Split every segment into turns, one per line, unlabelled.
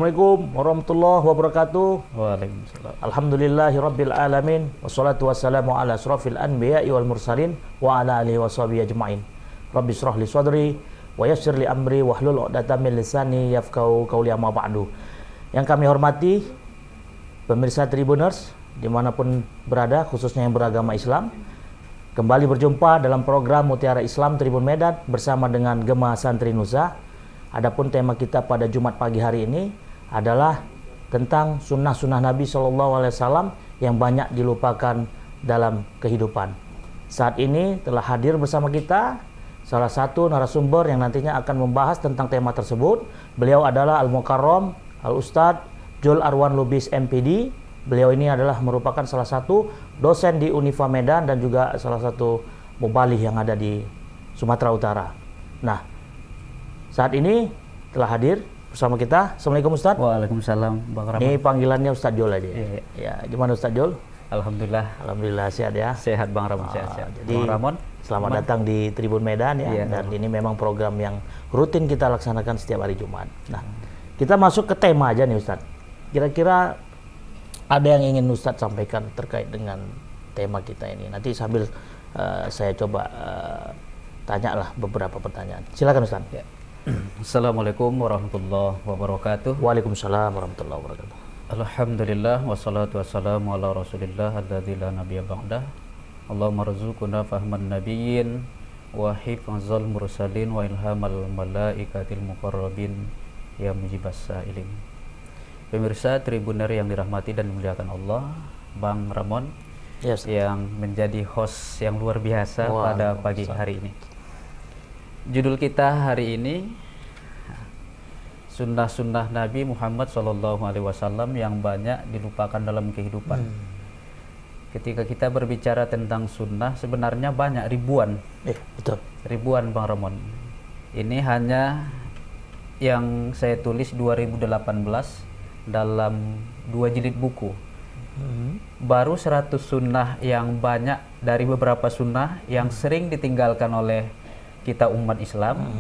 Assalamualaikum warahmatullahi wabarakatuh.
Waalaikumsalam.
Alhamdulillahirabbil alamin wassalatu wassalamu ala asrofil anbiya'i wal mursalin wa ala alihi washabihi ajmain. Rabbi shrah li sadri wa yassir li amri wahlul 'uqdatam min lisani yafqahu qawli amma ba'du. Yang kami hormati pemirsa Tribuners dimanapun berada, khususnya yang beragama Islam, kembali berjumpa dalam program Mutiara Islam Tribun Medan bersama dengan Gema Santri Nusa. Adapun tema kita pada Jumat pagi hari ini adalah tentang sunnah-sunnah Nabi SAW yang banyak dilupakan dalam kehidupan. Saat ini telah hadir bersama kita salah satu narasumber yang nantinya akan membahas tentang tema tersebut. Beliau adalah Al-Mukarram Al-Ustadz Jul Arwan Lubis MPD. Beliau ini adalah merupakan salah satu dosen di Unifa Medan dan juga salah satu muballigh yang ada di Sumatera Utara. Nah, saat ini telah hadir bersama kita. Assalamualaikum Ustadz.
Waalaikumsalam Bang Ramon.
Ini panggilannya Ustadz Jul aja.
Iya.
Ya, gimana Ustadz Jul?
Alhamdulillah
Sehat ya.
sehat Bang Ramon, sehat.
Jadi
Bang Ramon,
selamat datang di Tribun Medan ya.
Iya.
Dan ini memang program yang rutin kita laksanakan setiap hari Jumat. Nah, kita masuk ke tema aja nih Ustadz. Kira-kira ada yang ingin Ustadz sampaikan terkait dengan tema kita ini. Nanti sambil saya coba tanyalah beberapa pertanyaan. Silakan Ustadz.
ya. Assalamualaikum warahmatullahi wabarakatuh.
Waalaikumsalam warahmatullahi wabarakatuh.
Alhamdulillah wassalatu wassalamu ala rasulillah alladzi la nabiyya ba'dah. Allahumma rzuqna fahman nabiyyin wa hifzal mursalin wa ilhamal malaikatil muqarrabin ya mujibas sa'ilin. Pemirsa Tribuner yang dirahmati dan dimuliakan Allah, Bang Ramon,
Yes.
yang menjadi host yang luar biasa pada pagi hari ini. Judul kita hari ini sunnah-sunnah Nabi Muhammad SAW yang banyak dilupakan dalam kehidupan. Ketika kita berbicara tentang sunnah, sebenarnya banyak ribuan.
Betul.
Ribuan Bang Ramon. Ini hanya yang saya tulis 2018 dalam 2 jilid buku. Baru 100 sunnah yang banyak dari beberapa sunnah yang sering ditinggalkan oleh kita umat Islam.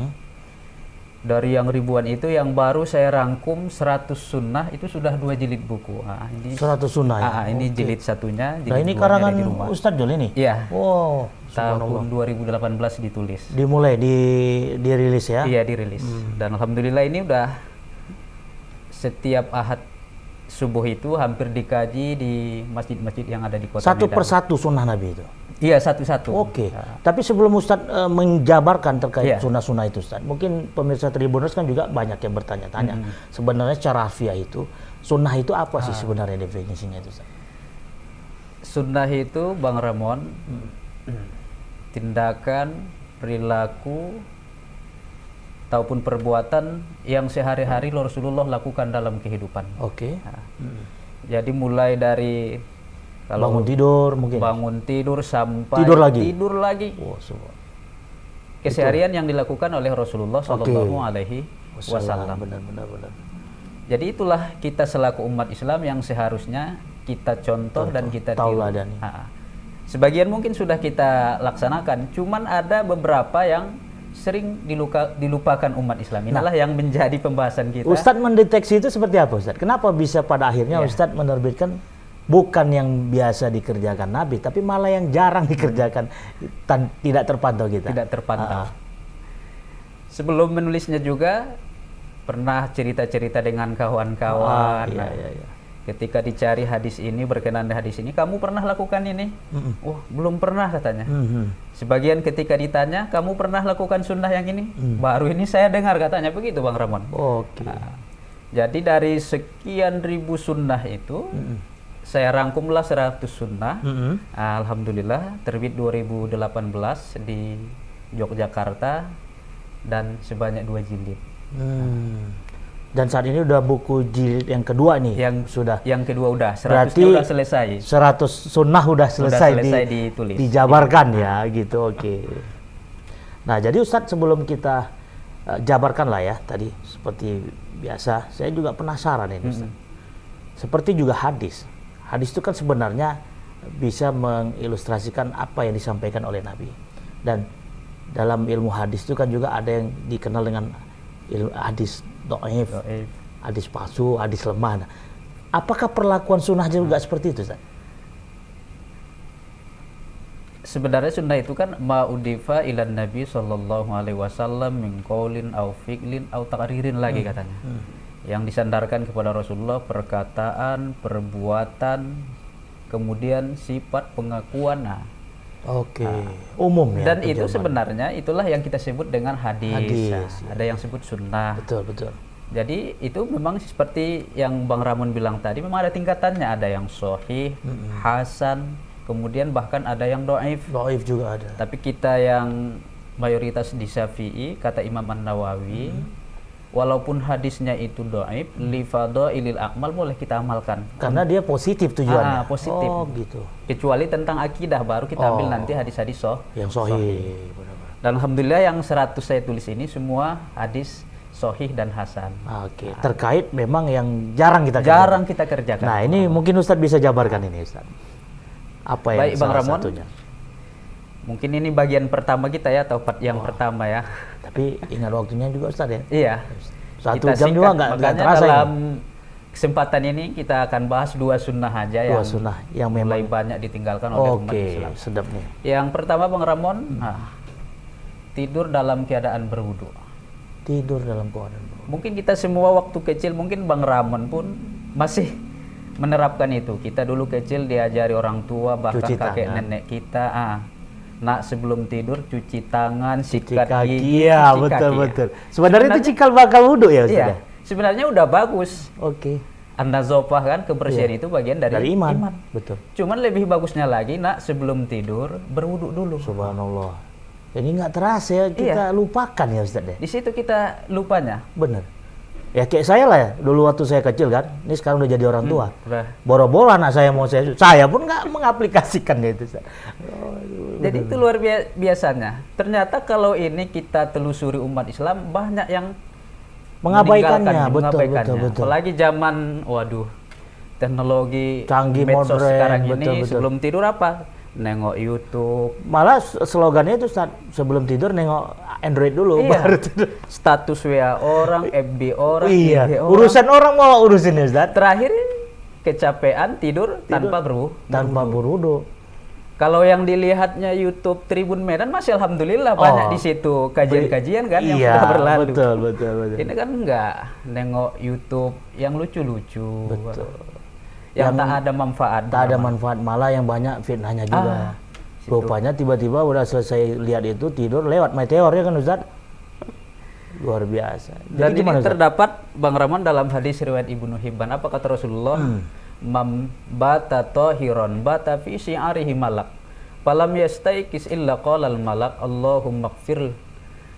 Dari yang ribuan itu yang baru saya rangkum 100 sunnah itu sudah 2 jilid buku. Ini
100 sunnah ya?
Ini jilid satunya, jilid
Nah, ini karangan Ustadz Jul ini?
Iya.
Wow,
tahun 2018 ditulis.
Dimulai, dirilis ya?
Iya, dirilis. Dan alhamdulillah ini udah setiap ahad subuh itu hampir dikaji di masjid-masjid yang ada di kota
Satu
Medan.
persatu sunnah Nabi itu?
Iya, satu-satu.
Oke. Tapi sebelum Ustadz menjabarkan terkait
Iya.
sunnah-sunnah itu Ustadz, mungkin pemirsa Tribuners kan juga banyak yang bertanya-tanya. Sebenarnya secara harfiah itu, sunnah itu apa sih sebenarnya definisinya itu Ustadz?
Sunnah itu Bang Ramon, tindakan, perilaku, ataupun perbuatan yang sehari-hari Rasulullah lakukan dalam kehidupan.
Oke.
Jadi mulai dari
Bangun tidur mungkin?
Bangun tidur sampai
Tidur lagi?
Tidur lagi.
Wow, semua.
Keseharian yang dilakukan oleh Rasulullah Shallallahu Alaihi Wasallam.
Benar.
Jadi itulah kita selaku umat Islam yang seharusnya kita contoh dan kita tiru.
Tauladani.
Sebagian mungkin sudah kita laksanakan, cuman ada beberapa yang sering dilupakan umat Islam. Inilah yang menjadi pembahasan kita.
Ustadz mendeteksi itu seperti apa Ustadz? Kenapa bisa pada akhirnya Ustadz menerbitkan bukan yang biasa dikerjakan Nabi, tapi malah yang jarang dikerjakan, tidak terpantau kita?
Tidak terpantau. Sebelum menulisnya juga pernah cerita-cerita dengan kawan-kawan.
Iya.
Ketika dicari hadis ini, berkenan di hadis ini, kamu pernah lakukan ini? Belum pernah katanya. Sebagian ketika ditanya, kamu pernah lakukan sunnah yang ini? Baru ini saya dengar katanya, begitu Bang Ramon.
Oke.
Jadi dari sekian ribu sunnah itu, saya rangkumlah 100 sunnah. Alhamdulillah terbit 2018 di Yogyakarta dan sebanyak 2 jilid.
Dan saat ini udah buku jilid yang kedua nih,
yang kedua udah 100
berarti
udah selesai.
100 sunnah udah selesai
ditulis,
dijabarkan ya gitu. Oke. Nah, jadi Ustadz sebelum kita jabarkan lah ya tadi seperti biasa, saya juga penasaran ini Ustadz. Seperti juga hadis itu kan sebenarnya bisa mengilustrasikan apa yang disampaikan oleh Nabi. Dan dalam ilmu hadis itu kan juga ada yang dikenal dengan hadis dhaif, hadis palsu, hadis lemah. Nah, apakah perlakuan sunnah juga seperti itu, Ustaz?
Sebenarnya sunnah itu kan ma'udifa ilan Nabi sallallahu alaihi wasallam min qaulin au fi'lin au taqririn lagi katanya. Yang disandarkan kepada Rasulullah perkataan, perbuatan, kemudian sifat pengakuan. Nah,
Oke, umum ya.
dan itu sebenarnya itulah yang kita sebut dengan hadis.
Hadis,
Nah, ada yang sebut sunnah.
Betul, betul.
Jadi itu memang seperti yang Bang Ramon bilang tadi, memang ada tingkatannya, ada yang sahih, hasan, kemudian bahkan ada yang dhaif.
Dhaif juga ada.
Tapi kita yang mayoritas di Syafi'i, kata Imam An-Nawawi, walaupun hadisnya itu dhaif, li fadailil a'mal boleh kita amalkan.
Karena dia positif tujuannya.
Positif.
Oh, gitu.
Kecuali tentang akidah baru kita ambil nanti hadis-hadis
Yang sahih. Benar-benar.
Dan alhamdulillah yang 100 saya tulis ini semua hadis sahih dan hasan.
Oke, terkait memang yang jarang kita
Jarang kita kerjakan.
Nah, ini mungkin Ustadz bisa jabarkan ini, Ustadz. Apa yang
Baik, Bang
salah
Ramon.
satunya?
Mungkin ini bagian pertama kita ya, atau part yang pertama ya.
Tapi ingat waktunya juga, Ustadz ya.
Iya.
1
Kita
jam juga
singkat.
nggak
Makanya
terasa
dalam
ini.
kesempatan ini kita akan bahas 2 sunnah aja
Dua
yang
sunnah yang
mulai
memang.
banyak ditinggalkan oleh umat
Oke,
Islam.
sedap nih.
Yang pertama Bang Ramon, tidur dalam keadaan berwudu.
Tidur dalam keadaan.
Mungkin kita semua waktu kecil, mungkin Bang Ramon pun masih menerapkan itu. Kita dulu kecil diajari orang tua, bahkan
Cuci
kakek
tangan.
nenek kita, nak sebelum tidur cuci tangan, sikat
Kaki,
gigi,
iya
cuci
betul
kaki.
betul. Sebenarnya itu cikal bakal wudhu ya, Ustaz?
Iya,
ya?
sebenarnya udah bagus.
Oke.
An-nazafah kan, kebersihan itu bagian dari
iman. Betul.
Cuman lebih bagusnya lagi, nak sebelum tidur berwudu dulu.
Subhanallah. Ini nggak terasa ya, kita lupakan ya, Ustaz ya.
Di situ kita lupanya.
Bener. Ya kayak saya lah ya, dulu waktu saya kecil kan, ini sekarang udah jadi orang tua.
Udah.
Boro-boro anak saya mau saya pun nggak mengaplikasikan itu. Ustaz.
Jadi itu luar biasanya. Ternyata kalau ini kita telusuri umat Islam, banyak yang
Mengabaikannya,
meninggalkan,
betul.
Apalagi zaman, waduh, teknologi
Canggih,
medsos
modern,
sekarang ini,
betul.
sebelum tidur apa? Nengok YouTube.
Malah slogannya itu Ustaz, sebelum tidur nengok Android dulu,
Iya.
baru tidur.
Status WA orang, FB orang,
Iya,
IG orang.
urusan orang mau urusin ya, Ustaz.
Terakhir kecapean tidur tanpa
Tanpa berwudu.
Kalau yang dilihatnya YouTube Tribun Medan masih alhamdulillah banyak di situ kajian-kajian kan yang
Iya,
sudah berlalu.
betul.
Ini kan enggak nengok YouTube yang lucu-lucu.
Betul.
Yang tak ada manfaat.
Tak ada manfaat, malah yang banyak fitnahnya juga.
situ.
Rupanya tiba-tiba udah selesai lihat itu tidur lewat meteor ya kan, Ustaz? Luar biasa.
Dan
Jadi
ini
gimana, Ustaz?
terdapat Bang Rahman dalam hadis riwayat Ibnu Hibban. Apa kata Rasulullah? Mam bata tahiron bata fi syi'arihi malak. Falam yastaiqis illa qalal malak Allahumma ighfir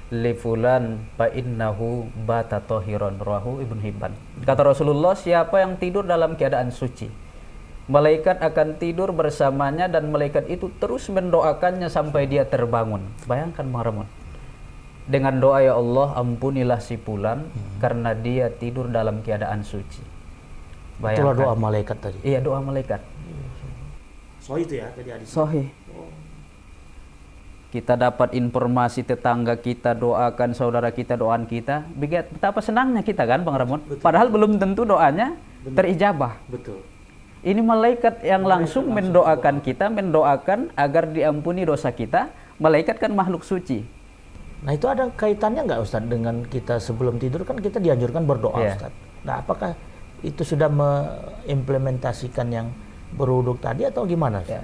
li fulan fa innahu bata tahiron, rawahu Ibnu Hibban. Kata Rasulullah, siapa yang tidur dalam keadaan suci, malaikat akan tidur bersamanya dan malaikat itu terus mendoakannya sampai dia terbangun. Bayangkan Bang Ramon, dengan doa, ya Allah ampunilah si fulan karena dia tidur dalam keadaan suci.
Itulah doa malaikat tadi.
Iya, doa malaikat.
So itu ya tadi hadis.
Sahih. Kita dapat informasi tetangga kita doakan, saudara kita doakan kita. Betapa senangnya kita kan Bang Ramon. Padahal belum tentu doanya terijabah.
Betul.
Ini malaikat yang langsung mendoakan kita, mendoakan agar diampuni dosa kita. Malaikat kan makhluk suci.
Nah itu ada kaitannya nggak Ustaz dengan kita sebelum tidur kan kita dianjurkan berdoa,
Iya.
Ustaz. Nah apakah itu sudah mengimplementasikan yang berwuduk tadi atau gimana?
Ya.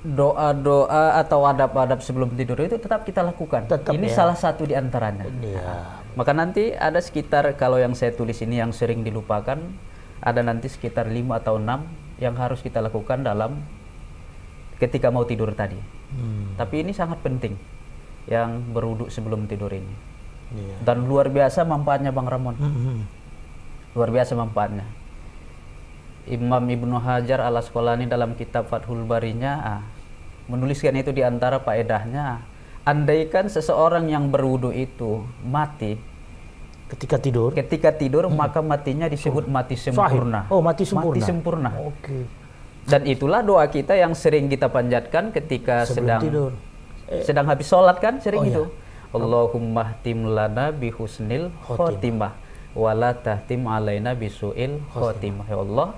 Doa-doa atau adab-adab sebelum tidur itu tetap kita lakukan.
Tetap,
ini
ya.
salah satu di antaranya.
Iya.
Maka nanti ada sekitar, kalau yang saya tulis ini yang sering dilupakan, ada nanti sekitar 5 atau 6 yang harus kita lakukan dalam ketika mau tidur tadi. Tapi ini sangat penting, yang berwuduk sebelum tidur ini.
Iya.
Dan luar biasa manfaatnya Bang Ramon. Luar biasa manfaatnya. Imam Ibnu Hajar al-Asqalani dalam kitab Fathul Barinya menuliskan itu di antara faedahnya. Andaikan seseorang yang berwudu itu mati
Ketika tidur,
maka matinya disebut mati sempurna.
Sahih. Oh, mati sempurna.
Mati sempurna.
Oke.
Dan itulah doa kita yang sering kita panjatkan ketika
Sebelum tidur.
sedang habis sholat kan, sering
Oh,
itu.
iya.
Allahumma htim lana bihusnil khotimah wala tahtim alaina bisuil khotimah. Ya Allah,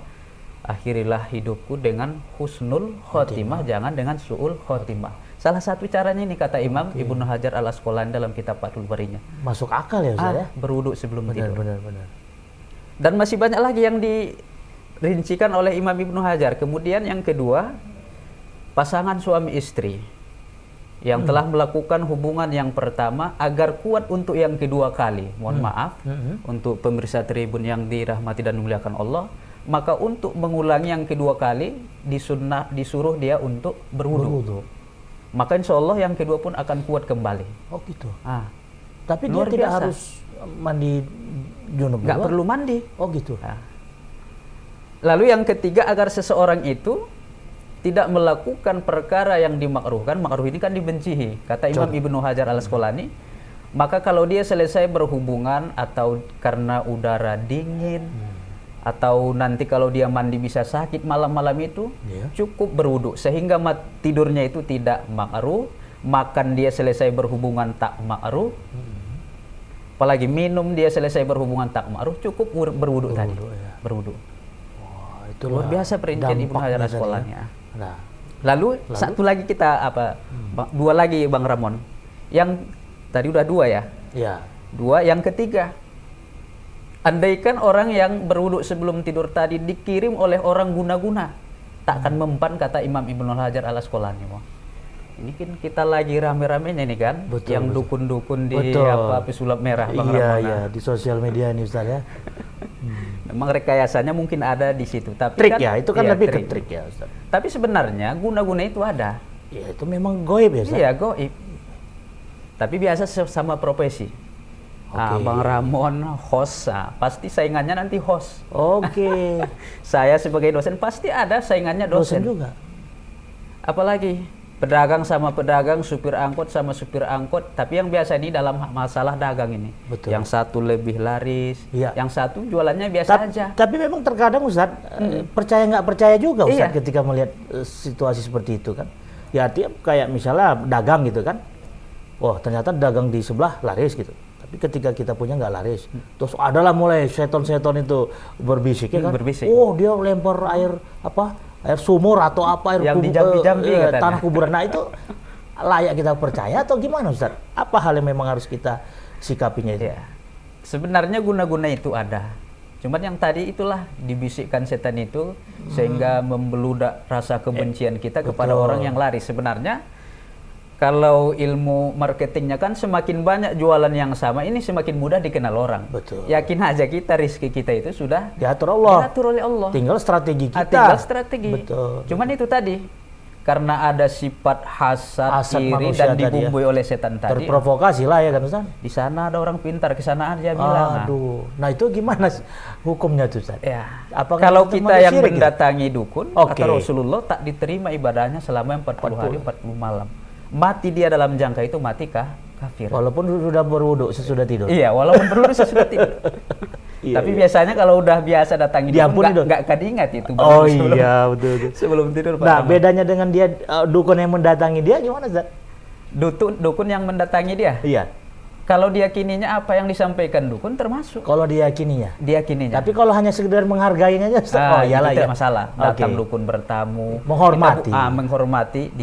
akhirilah hidupku dengan husnul khotimah, jangan dengan suul khotimah. Salah satu caranya ini kata Imam Ibnu Hajar Al Asqalani dalam kitab Fathul Barinya.
Masuk akal ya Ustaz ya?
Berwudu sebelum tidur.
Benar.
Dan masih banyak lagi yang dirincikan oleh Imam Ibnu Hajar. Kemudian yang kedua, pasangan suami istri yang telah melakukan hubungan yang pertama agar kuat untuk yang kedua kali. Mohon maaf untuk pemirsa Tribun yang dirahmati dan dimuliakan Allah, maka untuk mengulangi yang kedua kali disuruh dia untuk berwudu. Maka insya Allah yang kedua pun akan kuat kembali.
Oh gitu. Tapi dia tidak harus mandi junub.
Nggak perlu mandi.
Oh gitu.
Lalu yang ketiga, agar seseorang itu tidak melakukan perkara yang dimakruhkan. Makruh ini kan dibencihi. Kata Imam Ibnu Hajar Al Asqalani, maka kalau dia selesai berhubungan atau karena udara dingin, atau nanti kalau dia mandi bisa sakit malam-malam itu, cukup berwudu sehingga tidurnya itu tidak makruh, makan dia selesai berhubungan tak makruh, apalagi minum dia selesai berhubungan tak makruh, cukup berwudu tadi. Berwudu.
Wah, itu
luar biasa perincian Ibnu Hajar Al Asqalani. Lalu satu lagi kita dua lagi Bang Ramon. Yang tadi udah dua ya?
Iya.
Dua, yang ketiga, andaikan orang yang berwudu sebelum tidur tadi dikirim oleh orang guna-guna, tak akan mempan kata Imam Ibnu Hajar Al Asqalani. Ini kan kita lagi rame-ramenya nih kan, yang dukun-dukun di pesulap merah Bang Ramon.
Iya, di sosial media nih Ustaz ya.
Memang rekayasanya mungkin ada di situ, tapi
trik
kan,
ya, itu kan lebih ke trik ya Ustaz.
Tapi sebenarnya guna-guna itu ada.
Ya itu memang goib ya Ustaz.
Iya, goib. Tapi biasa sama profesi. Bang Ramon host, pasti saingannya nanti host. Saya sebagai dosen pasti ada saingannya dosen
juga.
Apalagi pedagang sama pedagang, supir angkot sama supir angkot. Tapi yang biasa ini dalam masalah dagang ini, yang satu lebih laris, yang satu jualannya biasa aja.
Tapi memang terkadang Ustaz, percaya nggak percaya juga Ustaz ketika melihat situasi seperti itu kan. Ya artinya kayak misalnya dagang gitu kan, wah ternyata dagang di sebelah laris gitu. Tapi ketika kita punya nggak laris, terus adalah mulai seton-seton itu berbisik ya kan. Oh dia lempar air sumur atau apa, air
yang dijambi-jambi
tanah kuburan. Nah itu layak kita percaya atau gimana Ustaz? Apa hal yang memang harus kita sikapinya itu?
Ya. Sebenarnya guna-guna itu ada. Cuman yang tadi itulah dibisikkan setan itu sehingga membeludak rasa kebencian kita kepada orang yang laris. Sebenarnya kalau ilmu marketingnya kan semakin banyak jualan yang sama, ini semakin mudah dikenal orang. Yakin aja kita, rezeki kita itu sudah
diatur Allah.
Diatur oleh Allah.
Tinggal strategi kita.
Tinggal strategi. Cuman itu tadi, karena ada sifat hasad iri dan dibumbui oleh setan tadi.
Terprovokasi lah ya kan Ustaz.
Di sana ada orang pintar, ke sana aja bilang.
Nah itu gimana hukumnya tuh Ustaz?
Ya. Kalau kita yang mendatangi dukun, kata Rasulullah tak diterima ibadahnya selama 40 hari 40 malam. Mati dia dalam jangka itu, mati kafir.
Walaupun sudah berwudu sesudah tidur.
Iya, walaupun berwudu sesudah tidur. Tapi biasanya kalau udah biasa datangi dukun nggak akan ingat itu.
Betul.
Sebelum tidur.
Nah, bedanya dengan dia dukun yang mendatangi dia gimana Zat?
Dukun yang mendatangi dia?
Iya.
Kalau diyakininya apa yang disampaikan dukun termasuk.
Kalau diyakininya.
Tapi
kalau hanya sekedar menghargainya aja,
iyalah ya. Masalah. Datang dukun bertamu.
Menghormati.
Menghormati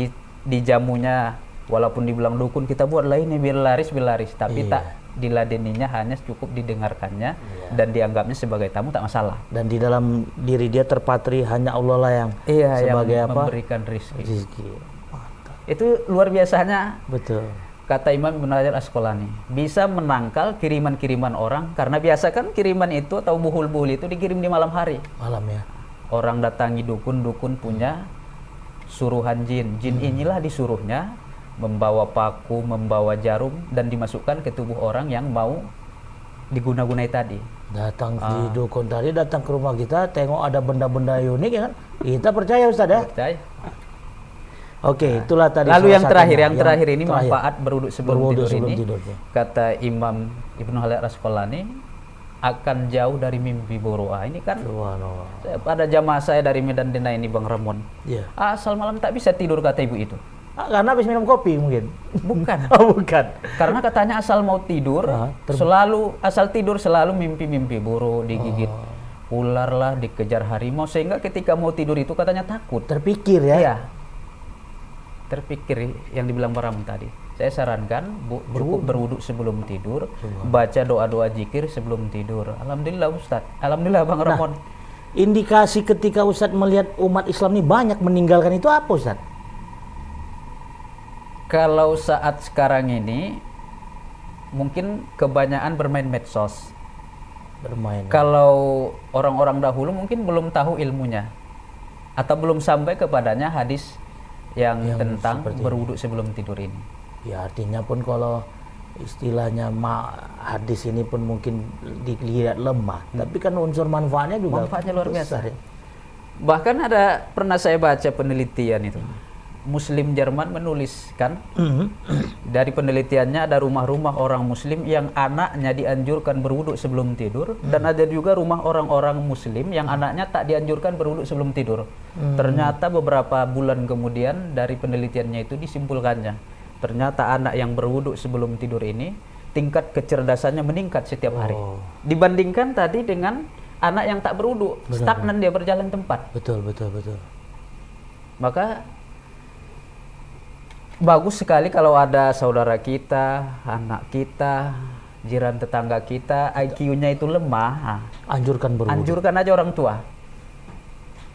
di jamunya, walaupun dibilang dukun kita buatlah ini biar laris, tapi tak diladeninya, hanya cukup didengarkannya dan dianggapnya sebagai tamu, tak masalah. Dan
di dalam diri dia terpatri hanya Allah lah yang sebagai
yang memberikan rezeki. Itu luar biasanya.
Betul.
Kata Imam Ibnu Hajar Al Asqalani, bisa menangkal kiriman-kiriman orang, karena biasa kan kiriman itu atau buhul-buhul itu dikirim di malam hari.
Malam ya.
Orang datangi dukun punya suruhan jin inilah disuruhnya membawa paku, membawa jarum dan dimasukkan ke tubuh orang yang mau diguna-gunai tadi.
Datang di dukun tadi, datang ke rumah kita, tengok ada benda-benda unik ya kan, kita percaya Ustaz ya? Percaya. Itulah tadi.
Lalu yang terakhir ini manfaat berwudu sebelum tidur. Kata Imam Ibnu Hajar Al Asqalani, akan jauh dari mimpi buruk. Ini kan pada jamaah saya dari Medan Dena ini Bang Ramon. Asal malam tak bisa tidur kata ibu itu.
Karena habis minum kopi mungkin.
Bukan.
Oh, bukan.
Karena katanya asal mau tidur, selalu mimpi-mimpi buruk, digigit ular lah, dikejar harimau, sehingga ketika mau tidur itu katanya takut.
Terpikir ya.
Iya. Terpikir yang dibilang Bang Ramon tadi. Saya sarankan cukup berwudu sebelum tidur, baca doa-doa zikir sebelum tidur. Alhamdulillah Ustaz. Alhamdulillah Bang Ramon.
Indikasi ketika Ustadz melihat umat Islam ini banyak meninggalkan itu apa Ustadz?
Kalau saat sekarang ini mungkin kebanyakan bermain medsos.
Bermain.
Kalau orang-orang dahulu mungkin belum tahu ilmunya atau belum sampai kepadanya hadis yang tentang berwudu sebelum tidur ini.
Ya artinya pun kalau istilahnya hadis ini pun mungkin dilihat lemah, tapi kan unsur manfaatnya juga
luar biasa.
Ya.
Bahkan pernah saya baca penelitian itu. Muslim Jerman menuliskan dari penelitiannya ada rumah-rumah orang Muslim yang anaknya dianjurkan berwudu sebelum tidur, dan ada juga rumah orang-orang Muslim yang anaknya tak dianjurkan berwudu sebelum tidur. Ternyata beberapa bulan kemudian dari penelitiannya itu disimpulkannya, ternyata anak yang berwudu sebelum tidur ini tingkat kecerdasannya meningkat setiap hari dibandingkan tadi dengan anak yang tak berwudu, stagnan dia berjalan tempat.
Betul.
Maka bagus sekali kalau ada saudara kita, anak kita, jiran tetangga kita, IQ-nya itu lemah.
Anjurkan berwudu.
Anjurkan aja orang tua.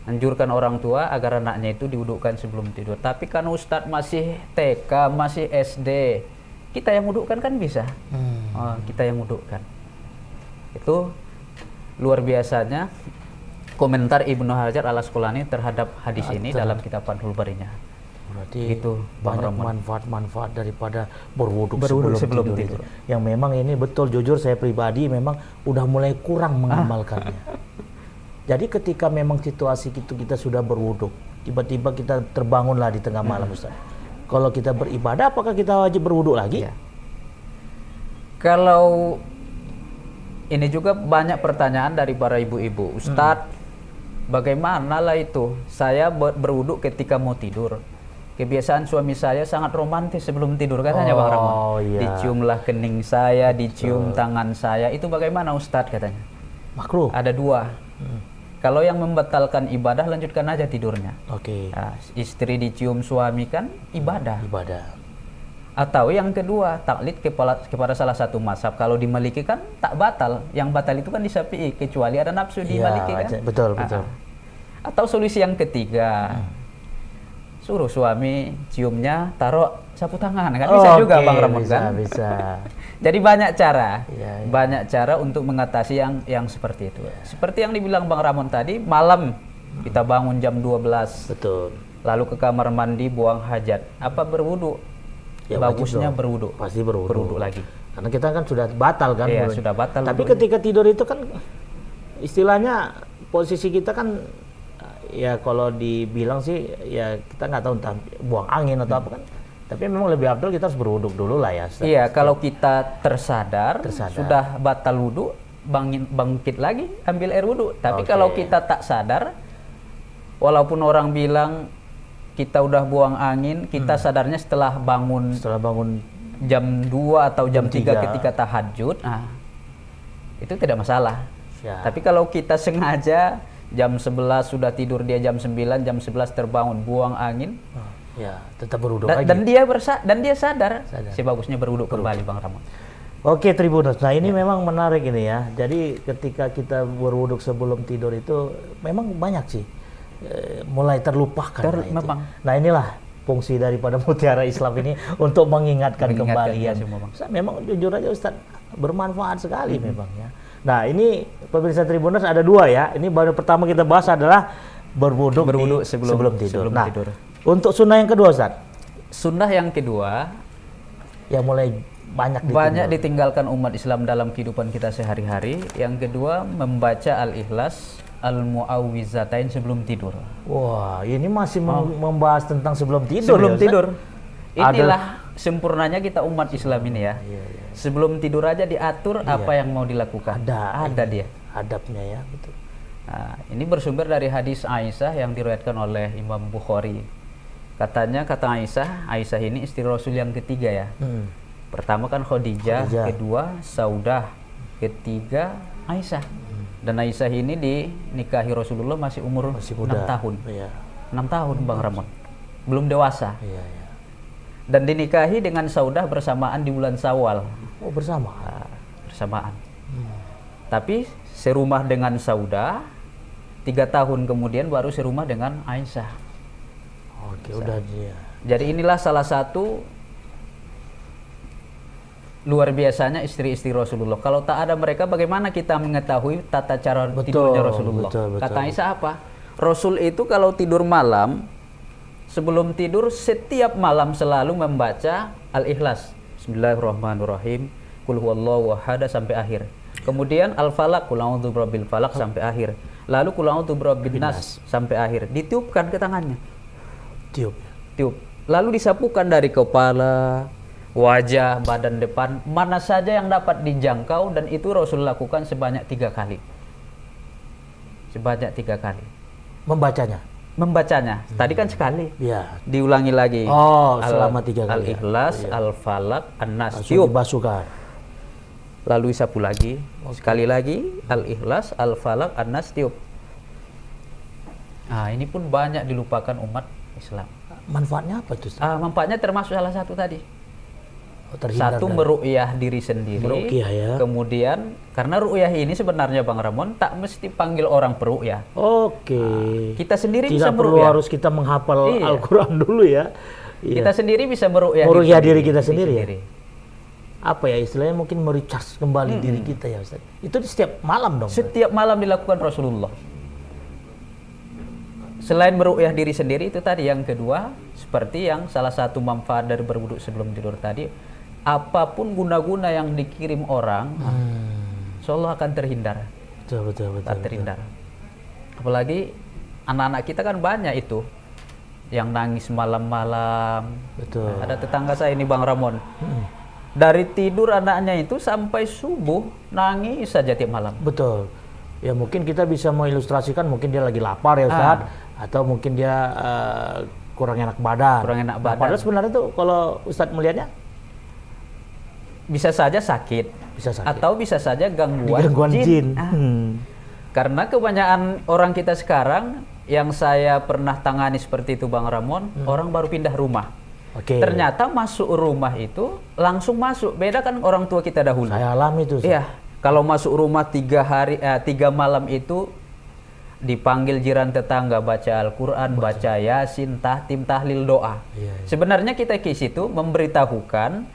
Anjurkan orang tua agar anaknya itu diwudukan sebelum tidur. Tapi kan Ustadz masih TK, masih SD, kita yang wudukkan kan bisa. Kita yang wudukkan. Itu luar biasanya komentar Ibnu Hajar al-Asqalani terhadap hadis ini dalam kitab Fathul Barinya.
Berarti
itu
banyak manfaat-manfaat daripada berwudu
sebelum tidur.
Yang memang ini betul, jujur saya pribadi memang udah mulai kurang mengamalkannya. Jadi ketika memang situasi itu kita sudah berwudu, tiba-tiba kita terbangunlah di tengah malam Ustaz. Kalau kita beribadah apakah kita wajib berwudu lagi?
Ya. Kalau ini juga banyak pertanyaan dari para ibu-ibu, Ustadz, bagaimana lah itu? Saya berwudu ketika mau tidur. Kebiasaan suami saya sangat romantis sebelum tidur, katanya Bang Ramon.
Iya.
Diciumlah kening saya, dicium tangan saya. Itu bagaimana Ustadz katanya?
Makruh.
Ada dua. Kalau yang membatalkan ibadah, lanjutkan aja tidurnya.
Oke.
Nah, istri dicium suami kan ibadah. Atau yang kedua, taklid kepada salah satu mazhab. Kalau di Maliki kan tak batal. Yang batal itu kan di Syafi'i, kecuali ada nafsu di Maliki kan.
Betul.
Atau solusi yang ketiga, suruh suami ciumnya taruh sapu tangan, kan bisa juga Bang Ramon kan?
Bisa.
Jadi banyak cara,
ya.
banyak cara untuk mengatasi yang seperti itu. Seperti yang dibilang Bang Ramon tadi, malam kita bangun jam 12,
betul.
Lalu ke kamar mandi buang hajat, apa berwudu?
Ya,
bagusnya berwudu.
Pasti berwudu
lagi.
Karena kita kan sudah batal kan?
Iya, sudah batal.
Tapi ketika tidur itu kan istilahnya posisi kita kan, ya kalau dibilang sih ya kita nggak tahu entah buang angin atau apa kan, tapi memang lebih abdul kita harus berwuduk dulu lah ya.
Iya, kalau kita tersadar sudah batal wudu, bangkit lagi ambil air wudu. Tapi kalau kita tak sadar, walaupun orang bilang kita udah buang angin, kita sadarnya setelah bangun jam 2 atau jam 3 ketika tahajud, itu tidak masalah. Ya. Tapi kalau kita sengaja jam 11 sudah tidur, dia jam 9, jam 11 terbangun, buang angin,
ya tetap berwudu lagi.
Dan dia sadar. Sebagusnya berwudu kembali Bang Ramon.
Oke Tribuners, nah ini memang menarik ini ya. Jadi ketika kita berwudu sebelum tidur itu memang banyak sih mulai terlupakan.
Memang.
Nah inilah fungsi daripada Mutiara Islam ini untuk mengingatkan kembali ya. Memang jujur aja Ustaz, bermanfaat sekali memang ya. Nah ini pemirsa Tribuners ada dua ya. Ini baru pertama kita bahas adalah berwudu sebelum tidur. Untuk sunnah yang kedua Ustaz.
Sunnah yang kedua
yang mulai banyak
ditinggalkan umat Islam dalam kehidupan kita sehari-hari. Yang kedua membaca Al-Ikhlas, Al-Mu'awwizatain sebelum tidur.
Wah, ini masih membahas tentang sebelum tidur.
Sebelum tidur. Inilah sempurnanya kita umat Islam ini ya. Sebelum tidur aja diatur apa yang mau dilakukan. Ada dia.
Adabnya ya, betul.
Nah, ini bersumber dari hadis Aisyah yang diriwayatkan oleh Imam Bukhari. Katanya kata Aisyah ini istri Rasul yang ketiga ya. Pertama kan Khadijah, kedua Saudah, ketiga Aisyah. Dan Aisyah ini dinikahi Rasulullah masih umur 6 tahun. 6 tahun Bang Ramon. Belum dewasa. Dan dinikahi dengan Saudah bersamaan di bulan Syawal.
Oh, bersama.
Bersamaan. Tapi serumah dengan Saudah, 3 tahun kemudian baru serumah dengan Aisyah.
Oke, udah dia.
Jadi inilah salah satu luar biasanya istri-istri Rasulullah. Kalau tak ada mereka, bagaimana kita mengetahui tata cara tidurnya Rasulullah? Kata Aisyah apa? Rasul itu kalau tidur malam, sebelum tidur setiap malam selalu membaca Al-Ikhlas. Bismillahirrahmanirrahim. Qul huwallahu ahad sampai akhir. Kemudian Al-Falaq, Qul a'udzu birabbil falaq sampai akhir. Lalu Qul a'udzu birabbin nas sampai akhir. Ditiupkan ke tangannya. Tiup. Lalu disapukan dari kepala, wajah, badan depan, mana saja yang dapat dijangkau, dan itu Rasul lakukan sebanyak 3 kali. Sebanyak 3 kali. Membacanya. Tadi kan sekali.
Ya.
Diulangi lagi.
Oh, selama 3 kali.
Al-Ikhlas, Al-Falaq, An-Nas.
Tiup. Dibasuhkan.
Lalu sapu lagi. Sekali lagi. Al-Ikhlas, Al-Falaq, An-Nas, tiup. Nah, ini pun banyak dilupakan umat Islam.
Manfaatnya apa itu?
Manfaatnya termasuk salah satu tadi.
Terhindar
satu meru'yah diri sendiri.
Meruqyah ya.
Kemudian karena ru'yah ini sebenarnya Bang Ramon tak mesti panggil orang peru'yah.
Oke.
Kita sendiri
tidak
bisa
perlu
meru'yah.
harus kita menghafal Al-Quran dulu ya.
Kita sendiri bisa meru'yah
diri kita sendiri. Ya? Apa ya istilahnya, mungkin merecharge kembali diri kita ya Ustaz. Itu di setiap malam dong.
Setiap malam dilakukan Rasulullah. Selain meru'yah diri sendiri, itu tadi yang kedua, seperti yang salah satu manfaat dari berwudu sebelum tidur tadi, apapun guna-guna yang dikirim orang, insyaallah akan terhindar.
Betul.
Terhindar. Apalagi anak-anak kita kan banyak itu yang nangis malam-malam.
Betul.
Ada tetangga saya ini Bang Ramon. Dari tidur anaknya itu sampai subuh nangis saja tiap malam.
Betul. Ya mungkin kita bisa mengilustrasikan, mungkin dia lagi lapar ya Ustaz, atau mungkin dia kurang enak badan. Padahal sebenarnya tuh kalau Ustadz melihatnya
bisa saja sakit. Atau bisa saja gangguan jin. Karena kebanyakan orang kita sekarang yang saya pernah tangani seperti itu Bang Ramon, orang baru pindah rumah. Ternyata masuk rumah itu langsung masuk. Beda kan orang tua kita dahulu.
Saya alami itu.
Iya. Kalau masuk rumah 3 malam itu dipanggil jiran tetangga baca Al-Quran, baca Yasin, tahtim, tahlil, doa. Sebenarnya kita ke situ memberitahukan,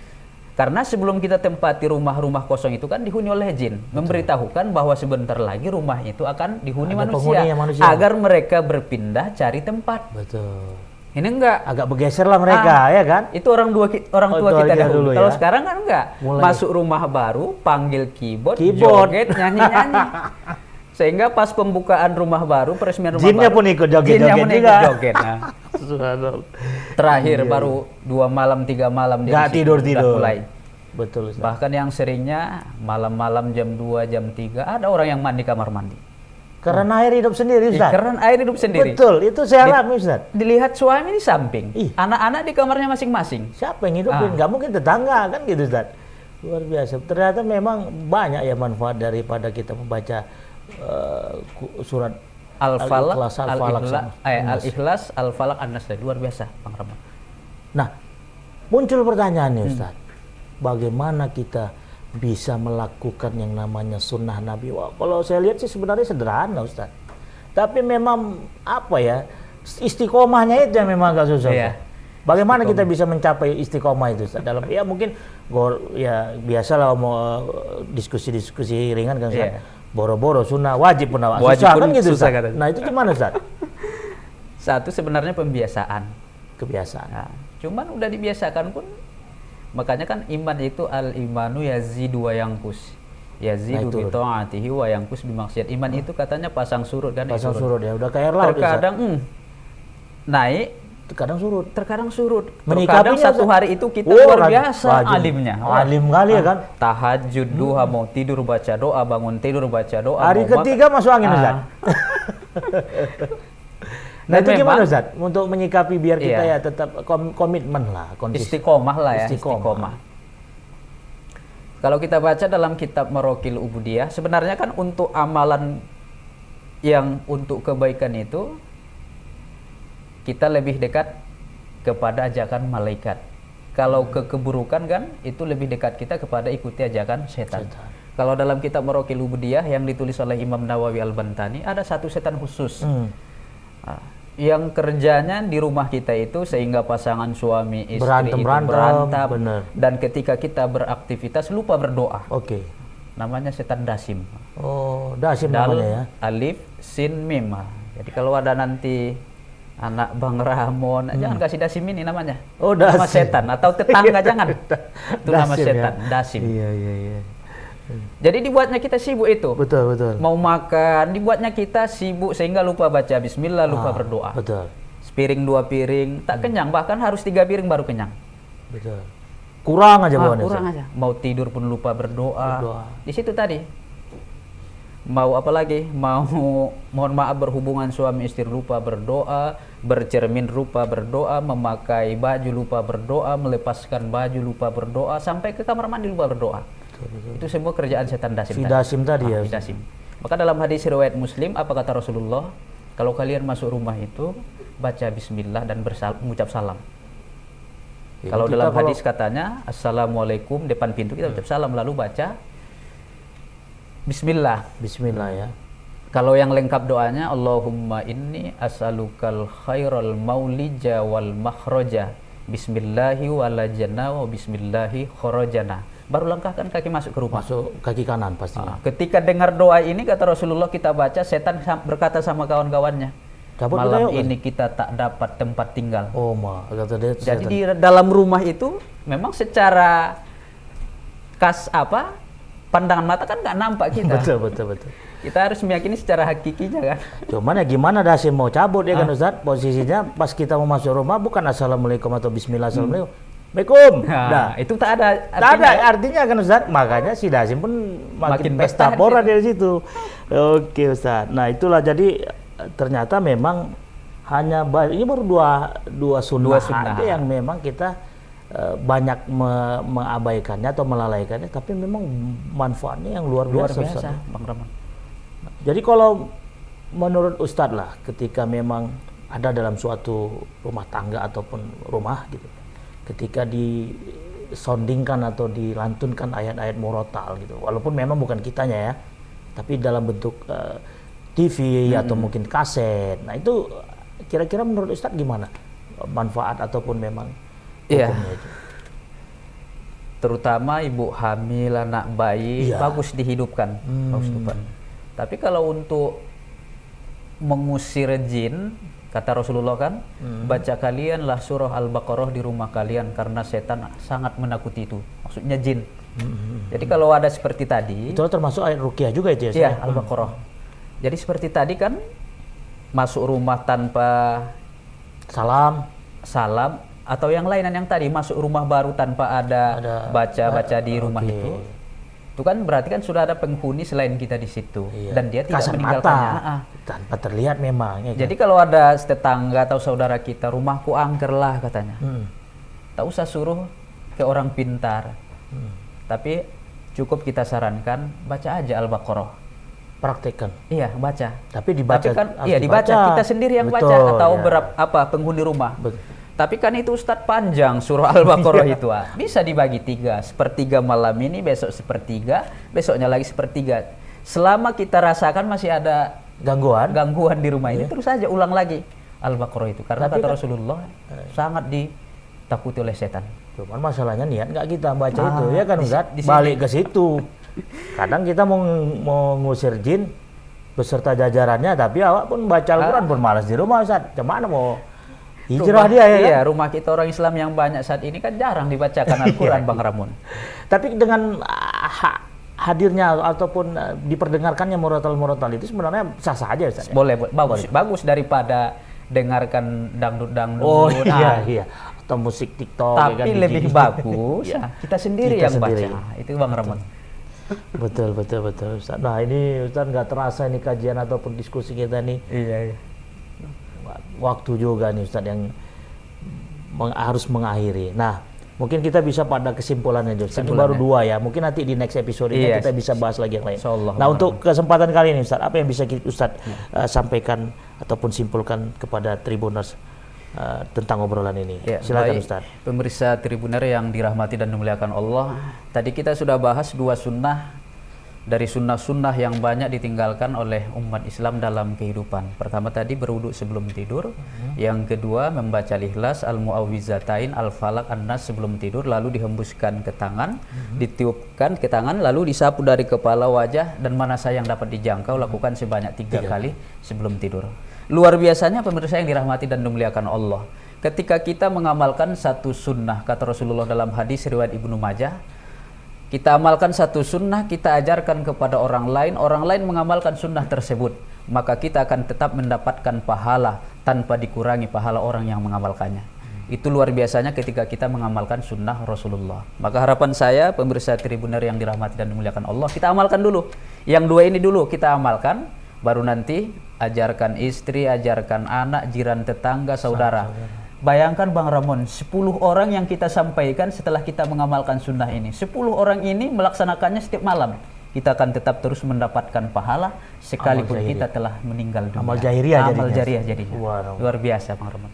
karena sebelum kita tempati rumah-rumah kosong itu kan dihuni oleh jin. Memberitahukan bahwa sebentar lagi rumah itu akan dihuni manusia, agar mereka berpindah cari tempat.
Betul.
Ini enggak.
Agak bergeser lah mereka, ya kan?
Itu orang tua kita dahulu. Kalau
ya?
sekarang kan enggak. Masuk rumah baru, panggil keyboard. Joget, nyanyi-nyanyi. Sehingga pas pembukaan rumah baru, peresmian rumah
jinnya
baru,
pun ikut joget-joget.
Nah. Terakhir baru 2 malam, 3 malam
nggak tidur
mulai.
Betul. Ustaz.
Bahkan yang seringnya malam-malam jam 2, jam 3 ada orang yang mandi kamar mandi.
Karena air hidup sendiri, Ustaz.
Karena air hidup sendiri.
Betul, itu saya alami, Ustaz.
Dilihat suami di samping, anak-anak di kamarnya masing-masing.
Siapa yang hidupin? Nggak mungkin tetangga, kan gitu, Ustaz. Luar biasa. Ternyata memang banyak ya manfaat daripada kita membaca surat
Al-Ikhlas, Al-Falaq, An-Nas. Luar biasa, Bang Ramon.
Nah, muncul pertanyaannya, Ustaz. Bagaimana kita bisa melakukan yang namanya sunnah Nabi? Wah, kalau saya lihat sih sebenarnya sederhana, Ustaz. Tapi memang apa ya, istiqomahnya itu yang memang agak susah. Iya. Bagaimana kita bisa mencapai istiqomah itu, Ustaz? Dalam ya mungkin ya biasalah mau diskusi-diskusi ringan kan, Ustaz. Boro-boro sunnah wajib pun susah kan gitu, Ustaz. Nah, itu gimana, Ustaz?
Satu sebenarnya kebiasaan.
Nah,
cuman udah dibiasakan pun. Makanya kan iman itu al-imanu yazidu wa yanqus. Yazidu bi ta'atihi wa yanqus bi maksiat. Iman itu katanya pasang surut kan.
Pasang surut ya, udah kayak air laut.
Terkadang naik,
terkadang surut.
Terkadang satu hari itu kita luar biasa alimnya.
Alim kali ya kan.
Tahajud, duha, mau tidur baca doa, bangun tidur baca doa.
Hari ketiga masuk angin, Ustaz. Nah,
Dan
itu gimana
memang
Ustaz? Untuk menyikapi biar kita
Iya.
ya tetap komitmen lah, konsisten.
istiqomah lah ya,
Istiqomah.
istiqomah. Kalau kita baca dalam kitab Marokil Ubudiyah, sebenarnya kan untuk amalan yang untuk kebaikan itu kita lebih dekat kepada ajakan malaikat. Kalau ke keburukan kan itu lebih dekat kita kepada ikuti ajakan setan. Kalau dalam kitab Marokil Ubudiyah yang ditulis oleh Imam Nawawi Al-Bantani, ada satu setan khusus yang kerjanya di rumah kita itu sehingga pasangan suami istri itu berantem,
bener.
dan ketika kita beraktivitas lupa berdoa.
Oke.
Namanya setan dasim.
Oh, dasim
Dal,
namanya ya.
alif, sin, mim. Jadi kalau ada nanti anak Bang Ramon, jangan kasih dasim ini namanya.
Oh,
Nama
dasim.
setan atau tetangga jangan. Itu nama
Dasim
setan,
ya?
dasim.
Iya.
Jadi dibuatnya kita sibuk itu.
Betul.
Mau makan, dibuatnya kita sibuk sehingga lupa baca bismillah, lupa berdoa.
Betul.
Sepiring 2 piring, tak kenyang, bahkan harus 3 piring baru kenyang.
Betul. Kurang aja bawaannya.
Kurang aja. Mau tidur pun lupa berdoa. Di situ tadi. Mau apa lagi? Mau mohon maaf berhubungan suami istri lupa berdoa, bercermin lupa berdoa, memakai baju lupa berdoa, melepaskan baju lupa berdoa, sampai ke kamar mandi lupa berdoa.
Betul.
Itu semua kerjaan setan dasim.
Dasim tadi ya.
Dasim. Maka dalam hadis riwayat Muslim apa kata Rasulullah? Kalau kalian masuk rumah itu baca bismillah dan mengucap salam. Kalau dalam hadis katanya assalamualaikum, depan pintu kita ucap salam lalu baca bismillah.
Bismillah ya.
Kalau yang lengkap doanya Allahumma inni as'alukal khairal maulija wal makhraja bismillahi walajana wa bismillahi kharajana. Baru langkahkan kaki masuk ke rumah.
Masuk kaki kanan pastinya.
Ketika dengar doa ini kata Rasulullah kita baca, setan berkata sama kawan-kawannya,
Cabut
malam
kita yuk,
ini kita tak dapat tempat tinggal.
Oh ma, kata dia.
Jadi di dalam rumah itu memang secara pandangan mata kan nggak nampak kita.
betul.
Kita harus meyakini secara hakikinya kan.
Cuman ya gimana dasim mau cabut ya kan Ustaz? Posisinya pas kita mau masuk rumah bukan assalamualaikum atau bismillah assalamualaikum.
Nah, itu tak ada artinya.
Tak ada artinya kan Ustaz. Makanya si dasim pun makin pesta pora dari situ. Oke Ustaz. Nah, itulah jadi ternyata memang hanya ini baru dua sunnah aja yang memang kita banyak mengabaikannya atau melalaikannya, tapi memang manfaatnya yang luar biasa
Bang Rahman.
Jadi kalau menurut Ustadz lah, ketika memang ada dalam suatu rumah tangga ataupun rumah gitu, ketika disondingkan atau dilantunkan ayat-ayat murotal gitu, walaupun memang bukan kitanya ya, tapi dalam bentuk TV atau mungkin kaset. Nah itu kira-kira menurut Ustadz gimana manfaat ataupun memang hukumnya itu?
Terutama ibu hamil, anak bayi, bagus dihidupkan. Tapi kalau untuk mengusir jin, kata Rasulullah kan, baca kalianlah surah Al-Baqarah di rumah kalian karena setan sangat menakuti itu. Maksudnya jin. Jadi kalau ada seperti tadi,
itu termasuk ayat ruqyah juga itu ya?
Iya, Al-Baqarah. Jadi seperti tadi kan, masuk rumah tanpa salam, atau yang lainan yang tadi masuk rumah baru tanpa ada baca di rumah itu kan berarti kan sudah ada penghuni selain kita di situ dan dia tidak meninggalkannya
tanpa terlihat memang ya,
jadi kalau ada tetangga atau saudara kita, rumahku angker lah katanya, tak usah suruh ke orang pintar, tapi cukup kita sarankan baca aja Al-Baqarah,
praktekkan.
Iya, baca.
Tapi dibaca.
Tapi kan dibaca. Kita sendiri yang baca atau penghuni rumah. Tapi kan itu Ustadz panjang surah Al-Baqarah itu. Bisa dibagi 3, sepertiga malam ini, besok sepertiga, besoknya lagi sepertiga. Selama kita rasakan masih ada gangguan di rumah ini, terus saja ulang lagi Al-Baqarah itu. Karena kata Rasulullah sangat ditakuti oleh setan.
Cuman masalahnya niat nggak kita baca itu ya kan Ustaz? Balik ke situ. Kadang kita mau ngusir jin beserta jajarannya, tapi awak pun baca Al-Quran pun malas di rumah Ustaz. Cuman mau hijrah dia ya? Iya,
rumah kita orang Islam yang banyak saat ini kan jarang dibacakan Al-Quran Bang Ramon.
Tapi dengan hadirnya ataupun diperdengarkannya murotal itu sebenarnya sah-sah aja Ustaz.
Boleh, bagus daripada dengarkan dangdut-dangdut.
Oh iya. Atau musik TikTok.
Tapi ya kan, lebih bagus kita sendiri yang baca. Itu Bang Ramon.
Betul Ustaz. Nah ini Ustaz nggak terasa ini kajian ataupun diskusi kita nih.
Iya.
waktu juga nih Ustadz yang harus mengakhiri. Nah, mungkin kita bisa pada kesimpulannya Ustadz. Ini baru 2 ya. Mungkin nanti di next episode ini kita bisa bahas lagi yang lain. Nah, untuk kesempatan kali ini Ustadz, apa yang bisa Ustadz sampaikan ataupun simpulkan kepada Tribuners tentang obrolan ini? Silakan Ustadz.
Pemirsa Tribuner yang dirahmati dan dimuliakan Allah, tadi kita sudah bahas 2 sunnah dari sunnah-sunnah yang banyak ditinggalkan oleh umat Islam dalam kehidupan. Pertama tadi berwudu sebelum tidur, yang kedua membaca Ikhlas, Al-Mu'awwizatain, Al-Falaq, An-Nas sebelum tidur, lalu dihembuskan ke tangan, ditiupkan ke tangan, lalu disapu dari kepala, wajah, dan manasa yang dapat dijangkau, lakukan sebanyak 3 kali sebelum tidur. Luar biasanya pemirsa yang dirahmati dan dimuliakan Allah, ketika kita mengamalkan satu sunnah, kata Rasulullah dalam hadis riwayat Ibnu Majah, kita amalkan satu sunnah, kita ajarkan kepada orang lain mengamalkan sunnah tersebut, maka kita akan tetap mendapatkan pahala tanpa dikurangi pahala orang yang mengamalkannya. Itu luar biasanya ketika kita mengamalkan sunnah Rasulullah. Maka harapan saya, pemirsa Tribuner yang dirahmati dan dimuliakan Allah, kita amalkan dulu. Yang 2 ini dulu kita amalkan, baru nanti ajarkan istri, ajarkan anak, jiran, tetangga, saudara. Bayangkan Bang Ramon, 10 orang yang kita sampaikan setelah kita mengamalkan sunnah ini. 10 orang ini melaksanakannya setiap malam. Kita akan tetap terus mendapatkan pahala sekalipun kita telah meninggal dunia.
Amal jahiriyah
jadinya.
Wow.
Luar biasa Bang Ramon.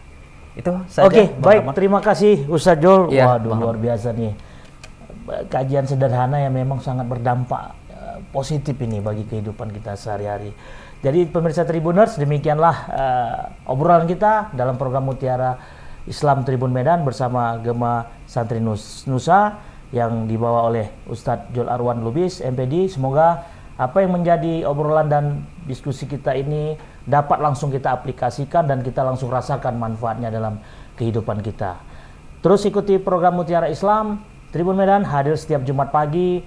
Itu saja.
Oke, baik. Ramon. Terima kasih Ustadz Jul. Waduh, luar biasa nih. Kajian sederhana yang memang sangat berdampak positif ini bagi kehidupan kita sehari-hari. Jadi pemirsa Tribuners, demikianlah obrolan kita dalam program Mutiara Islam Tribun Medan bersama Gema Santri Nusa yang dibawa oleh Ustadz Jul Arwan Lubis, MPD. Semoga apa yang menjadi obrolan dan diskusi kita ini dapat langsung kita aplikasikan dan kita langsung rasakan manfaatnya dalam kehidupan kita. Terus ikuti program Mutiara Islam Tribun Medan, hadir setiap Jumat pagi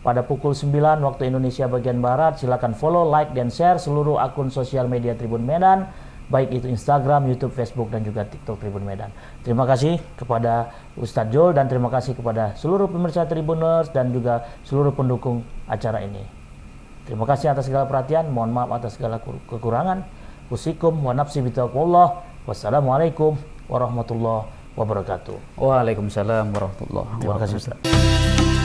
pada pukul 9 waktu Indonesia bagian Barat. Silakan follow, like, dan share seluruh akun sosial media Tribun Medan, baik itu Instagram, YouTube, Facebook, dan juga TikTok Tribun Medan. Terima kasih kepada Ustadz Jul dan terima kasih kepada seluruh pemirsa Tribuners dan juga seluruh pendukung acara ini. Terima kasih atas segala perhatian, mohon maaf atas segala kekurangan. Usikum wa nafsi bitaqwallah. Wassalamualaikum warahmatullahi wabarakatuh.
Waalaikumsalam warahmatullahi wabarakatuh.
Terima kasih Ustaz.